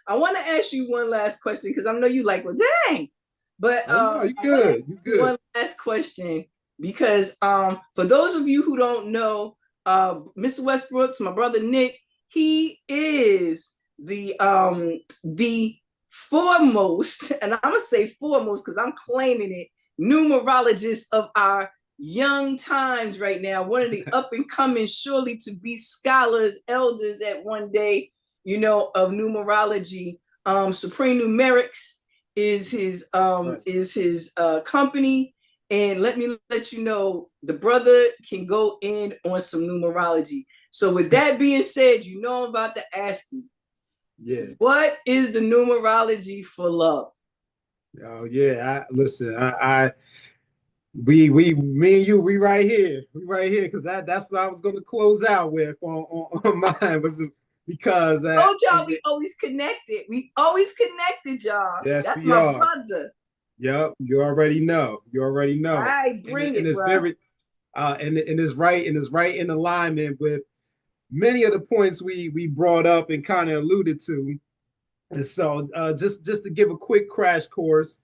I want to ask you one last question because I know you like, well, dang. But Oh no, you good. You good. one last question because for those of you who don't know, Mr. Westbrook's my brother Nick. He is the foremost, and I'm gonna say foremost because I'm claiming it, numerologist of our young times right now. One of the up and coming, surely to be scholars, elders at one day, of numerology. Supremenumerics is his company. And let me let you know, the brother can go in on some numerology. So with that being said, I'm about to ask you, Yeah. what is the numerology for love? Oh yeah. Listen. Me and you, we right here. We right here because that's what I was going to close out with on mine was because I told y'all we always connected. We always connected, y'all. yes, That's we my are. brother. Yep, you already know. You already All know. right, bring And it, it's bro. very and it's right in alignment with many of the points we brought up and kind of alluded to. And so just to give a quick crash course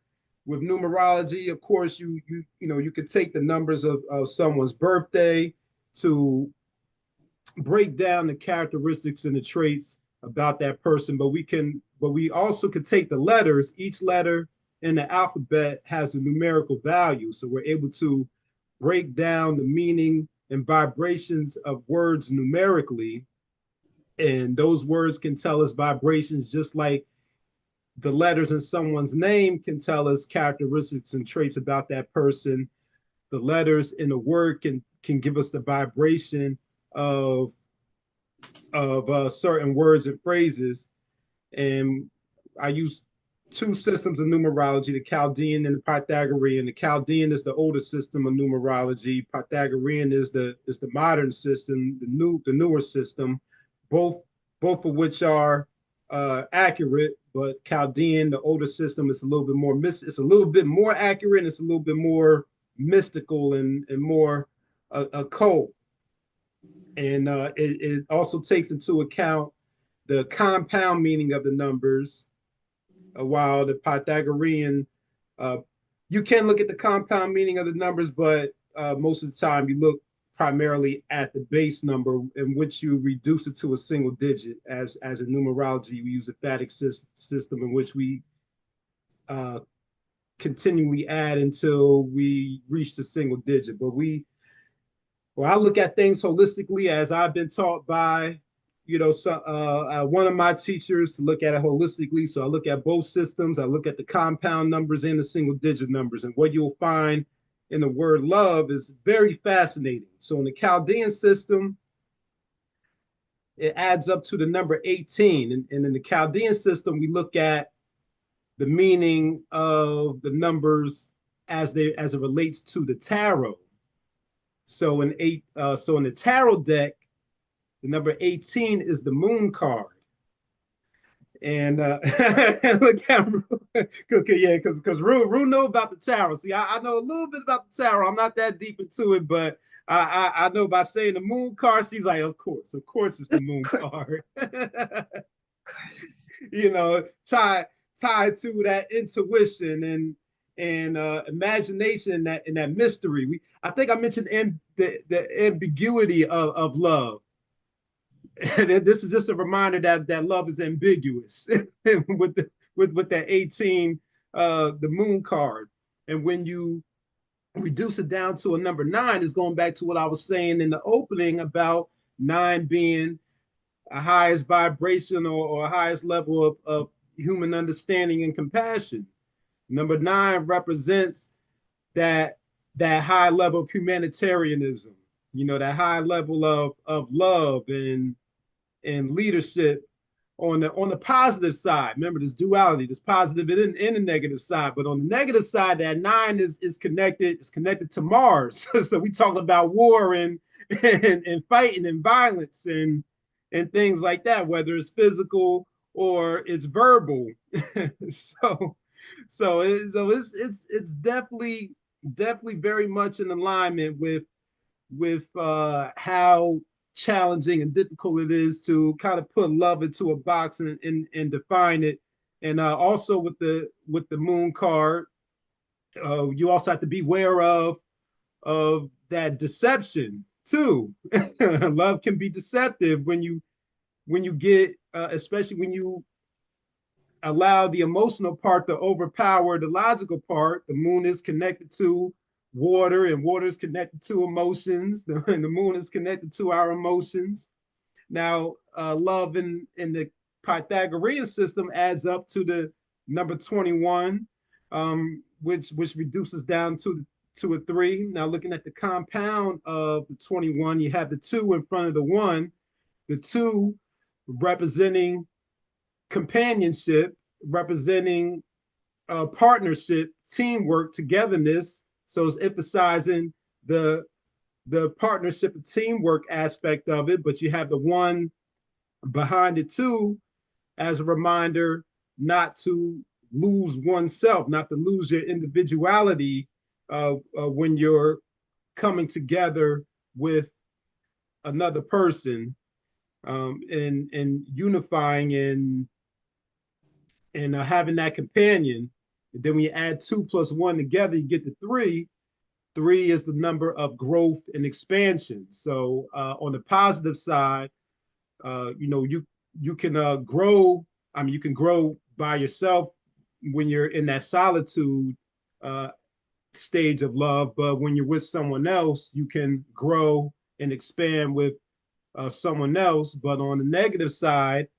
with numerology, of course you could take the numbers of someone's birthday to break down the characteristics and the traits about that person, but we also could take the letters. Each letter in the alphabet has a numerical value, so we're able to break down the meaning and vibrations of words numerically, and those words can tell us vibrations just like the letters in someone's name can tell us characteristics and traits about that person. The letters in a word can give us the vibration of certain words and phrases. And I use two systems of numerology: the Chaldean and the Pythagorean. The Chaldean is the older system of numerology. Pythagorean is the modern system, the newer system. Both both of which are accurate, but Chaldean, the older system, is a little bit more it's a little bit more accurate. And it's a little bit more mystical and more occult. And it also takes into account the compound meaning of the numbers, while the Pythagorean, uh, you can look at the compound meaning of the numbers, but most of the time you look primarily at the base number in which you reduce it to a single digit. As in numerology, we use a phatic system in which we uh, continually add until we reach the single digit. I look at things holistically, as I've been taught by, one of my teachers, to look at it holistically. So I look at both systems. I look at the compound numbers and the single digit numbers. And what you'll find in the word love is very fascinating. So in the Chaldean system, it adds up to the number 18. And in the Chaldean system, we look at the meaning of the numbers as it relates to the tarot. So in the tarot deck, the number 18 is the moon card. And look at Roo, because Roo know about the tarot. See, I know a little bit about the tarot. I'm not that deep into it, but I know by saying the moon card, she's like, of course it's the moon card. Tied to that intuition and imagination and that mystery. I think I mentioned the ambiguity of love. This is just a reminder that love is ambiguous with that 18, the moon card. And when you reduce it down to a number 9, is going back to what I was saying in the opening about 9 being a highest vibration or highest level of human understanding and compassion. Number 9 represents that high level of humanitarianism, that high level of love and leadership on the positive side. Remember, this duality, this positive and the negative side. But on the negative side, that 9 is connected to Mars. So we talk about war and fighting and violence and things like that, whether it's physical or it's verbal. so it's definitely very much in alignment with how challenging and difficult it is to kind of put love into a box and define it. And also with the moon card, you also have to be aware of that deception too. Love can be deceptive when you get, especially when you allow the emotional part to overpower the logical part. The moon is connected to water, and water is connected to emotions. And the moon is connected to our emotions. Now, love in the Pythagorean system adds up to the number 21, which reduces down to a 3. Now, looking at the compound of the 21, you have the 2 in front of the 1. The 2 representing companionship, representing partnership, teamwork, togetherness. So it's emphasizing the partnership and teamwork aspect of it, but you have the 1 behind it too as a reminder not to lose oneself, not to lose your individuality when you're coming together with another person, and unifying and having that companion. And then when you add 2 plus 1 together, you get the 3. 3 is the number of growth and expansion. So on the positive side, you can grow. I mean, you can grow by yourself when you're in that solitude stage of love, but when you're with someone else, you can grow and expand with someone else. But on the negative side,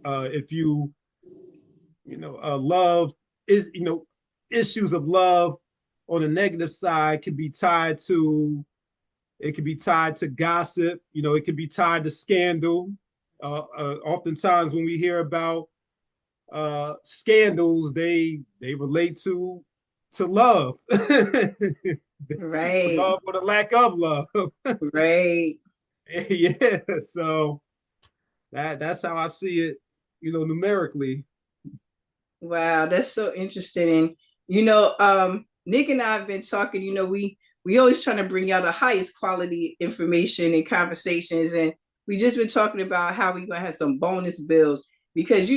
if love is, issues of love on the negative side can be tied to, it can be tied to gossip, it can be tied to scandal. Oftentimes when we hear about scandals, they relate to love. Right. Love or the lack of love. Right. Yeah. So that's how I see it, numerically. Wow, that's so interesting. And Nick and I have been talking, we always trying to bring y'all the highest quality information and conversations. And we just been talking about how we're gonna have some bonus bills. Because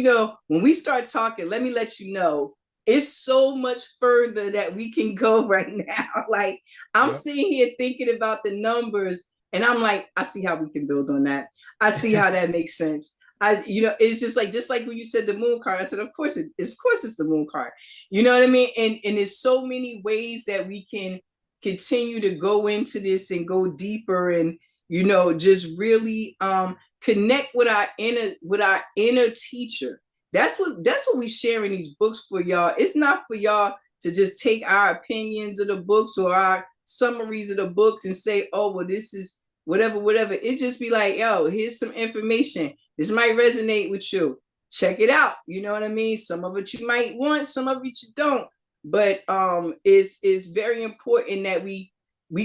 when we start talking, let me let you know, it's so much further that we can go right now. Like I'm sitting here thinking about the numbers, and I'm like, I see how we can build on that. I see how that makes sense. It's just like when you said the moon card, I said, of course it's the moon card. You know what I mean? And there's so many ways that we can continue to go into this and go deeper and, just really connect with our inner teacher. That's what we share in these books for y'all. It's not for y'all to just take our opinions of the books or our summaries of the books and say, oh, well, this is whatever. It just be like, yo, here's some information. This might resonate with you. Check it out. You know what I mean? Some of it you might want, some of it you don't. But it's very important that we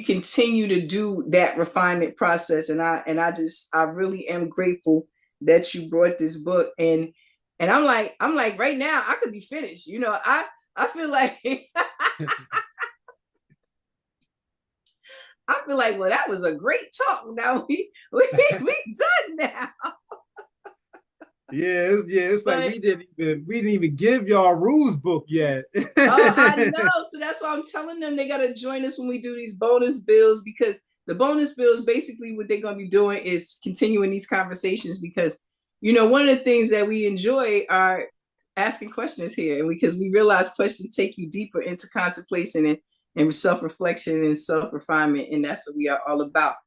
continue to do that refinement process. And I really am grateful that you brought this book. And I'm like right now I could be finished. I feel like I feel like, well, that was a great talk. Now we done now. It's like we didn't even give y'all rules book yet. I know. So that's why I'm telling them they gotta join us when we do these bonus bills, because the bonus bills, basically what they're gonna be doing is continuing these conversations, because one of the things that we enjoy are asking questions here, and because we realize questions take you deeper into contemplation and self-reflection and self-refinement, and that's what we are all about.